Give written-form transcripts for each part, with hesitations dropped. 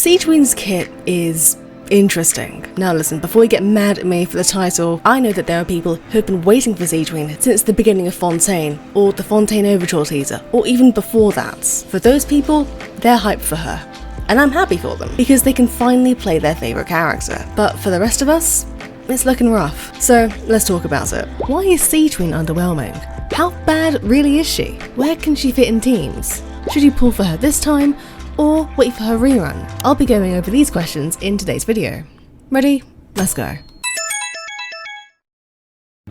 Sigewinne's kit is interesting. Now listen, before you get mad at me for the title, I know that there are people who have been waiting for Sigewinne since the beginning of Fontaine, or the Fontaine Overture teaser, or even before that. For those people, they're hyped for her. And I'm happy for them, because they can finally play their favourite character. But for the rest of us, it's looking rough. So let's talk about it. Why is Sigewinne underwhelming? How bad really is she? Where can she fit in teams? Should you pull for her this time, or wait for her rerun? I'll be going over these questions in today's video. Ready? Let's go.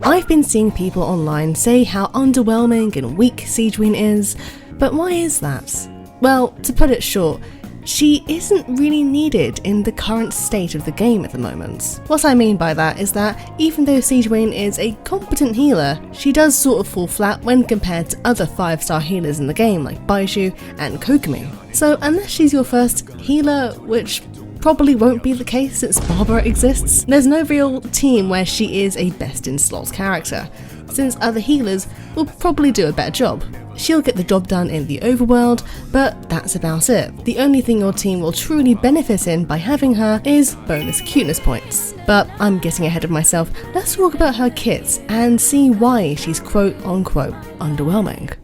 I've been seeing people online say how underwhelming and weak Sigewinne is, but why is that? Well, to put it short, she isn't really needed in the current state of the game at the moment. What I mean by that is that even though Sigewinne is a competent healer, she does sort of fall flat when compared to other 5-star healers in the game like Baizhu and Kokomi. So unless she's your first healer, which probably won't be the case since Barbara exists, there's no real team where she is a best in slots character, since other healers will probably do a better job. She'll get the job done in the overworld, but that's about it. The only thing your team will truly benefit in by having her is bonus cuteness points. But I'm getting ahead of myself. Let's talk about her kits and see why she's quote-unquote underwhelming.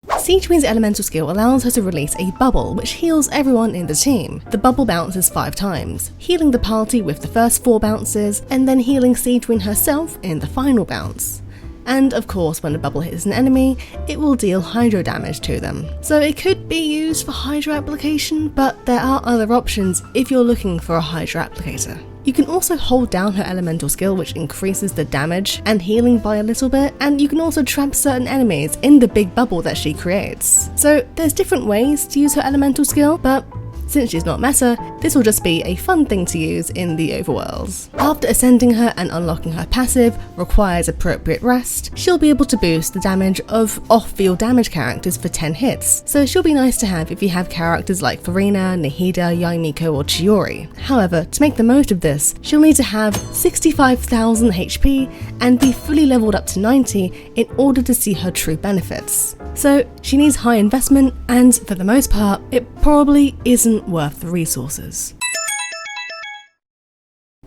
Sigewinne's elemental skill allows her to release a bubble which heals everyone in the team. The bubble bounces 5 times, healing the party with the first 4 bounces, and then healing Sigewinne herself in the final bounce. And of course, when the bubble hits an enemy, it will deal hydro damage to them. So it could be used for hydro application, but there are other options if you're looking for a hydro applicator. You can also hold down her elemental skill, which increases the damage and healing by a little bit, and you can also trap certain enemies in the big bubble that she creates. So there's different ways to use her elemental skill, but since she's not meta, this will just be a fun thing to use in the overworlds. After ascending her and unlocking her passive requires appropriate rest, she'll be able to boost the damage of off-field damage characters for 10 hits, so she'll be nice to have if you have characters like Farina, Nahida, Yaimiko or Chiori. However, to make the most of this, she'll need to have 65,000 HP and be fully leveled up to 90 in order to see her true benefits. So she needs high investment, and for the most part, it probably isn't worth the resources.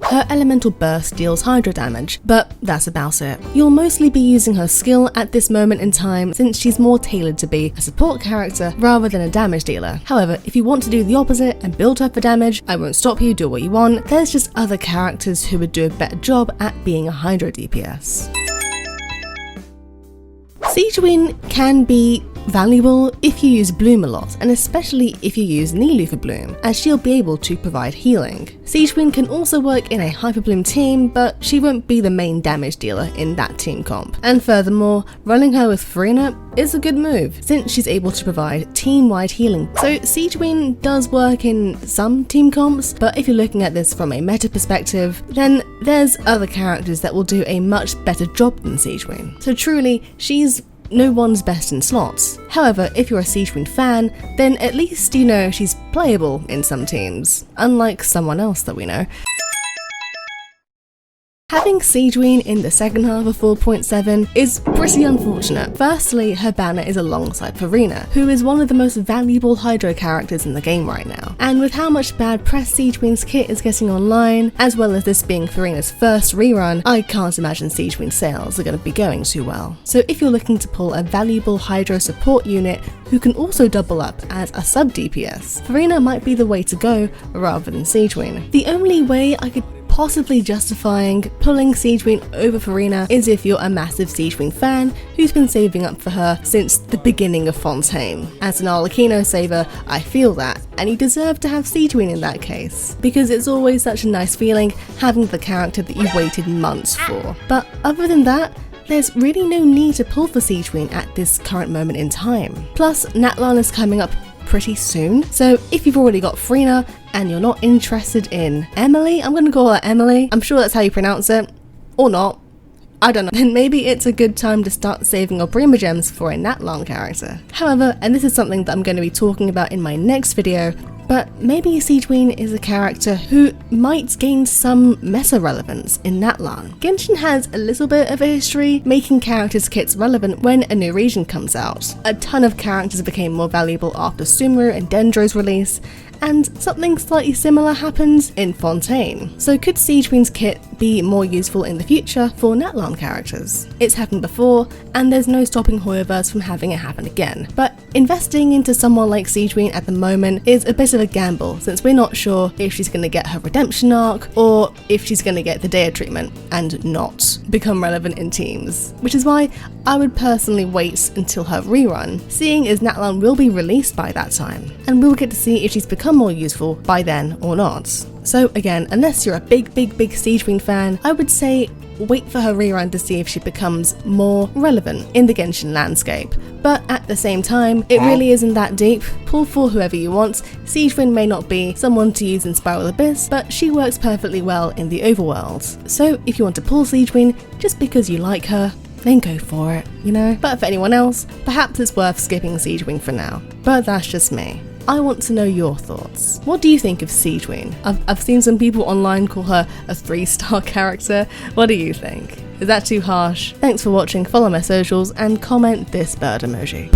Her elemental burst deals hydro damage, but that's about it. You'll mostly be using her skill at this moment in time since she's more tailored to be a support character rather than a damage dealer. However, if you want to do the opposite and build her for damage, I won't stop you, do what you want. There's just other characters who would do a better job at being a hydro DPS. Sigewinne can be valuable if you use Bloom a lot, and especially if you use Nilou for Bloom, as she'll be able to provide healing. Sigewinne can also work in a Hyper Bloom team, but she won't be the main damage dealer in that team comp. And furthermore, running her with Farina is a good move, since she's able to provide team-wide healing. So Sigewinne does work in some team comps, but if you're looking at this from a meta perspective, then there's other characters that will do a much better job than Sigewinne. So truly, she's no one's best in slots. However, if you're a Sigewinne fan, then at least you know she's playable in some teams, unlike someone else that we know. Having Sigewinne in the second half of 4.7 is pretty unfortunate. Firstly, her banner is alongside Farina, who is one of the most valuable hydro characters in the game right now. And with how much bad press Sigewinne's kit is getting online, as well as this being Farina's first rerun, I can't imagine Sigewinne's sales are going to be going too well. So if you're looking to pull a valuable hydro support unit who can also double up as a sub DPS, Farina might be the way to go rather than Sigewinne. The only way I could possibly justifying pulling Sigewinne over Farina is if you're a massive Sigewinne fan who's been saving up for her since the beginning of Fontaine. As an Arlecchino saver, I feel that, and you deserve to have Sigewinne in that case, because it's always such a nice feeling having the character that you've waited months for. But other than that, there's really no need to pull for Sigewinne at this current moment in time. Plus, Natlan is coming up pretty soon, so if you've already got Farina and you're not interested in Emily, I'm gonna call her Emily, I'm sure that's how you pronounce it, or not, I don't know, then maybe it's a good time to start saving your Prima Gems for a Natlan character. However, and this is something that I'm going to be talking about in my next video, But maybe Sigewinne is a character who might gain some meta-relevance in Natlan. Genshin has a little bit of a history making characters' kits relevant when a new region comes out. A ton of characters became more valuable after Sumeru and Dendro's release, and something slightly similar happens in Fontaine. So could Sigewinne's kit be more useful in the future for Natlan characters? It's happened before, and there's no stopping Hoyoverse from having it happen again. But investing into someone like Sigewinne at the moment is a bit of a gamble, since we're not sure if she's going to get her redemption arc, or if she's going to get the Dea treatment and not become relevant in teams. Which is why I would personally wait until her rerun, seeing as Natlan will be released by that time, and we'll get to see if she's become more useful by then or not. So again, unless you're a big Sigewinne fan, I would say wait for her rerun to see if she becomes more relevant in the Genshin landscape. But at the same time, it really isn't that deep. Pull for whoever you want. Sigewinne may not be someone to use in Spiral Abyss, but she works perfectly well in the overworld. So if you want to pull Sigewinne just because you like her, then go for it, you know? But for anyone else, perhaps it's worth skipping Sigewinne for now. But that's just me. I want to know your thoughts. What do you think of Sigewinne? I've seen some people online call her a 3-star character. What do you think? Is that too harsh? Thanks for watching, follow my socials, and comment this bird emoji. Peace.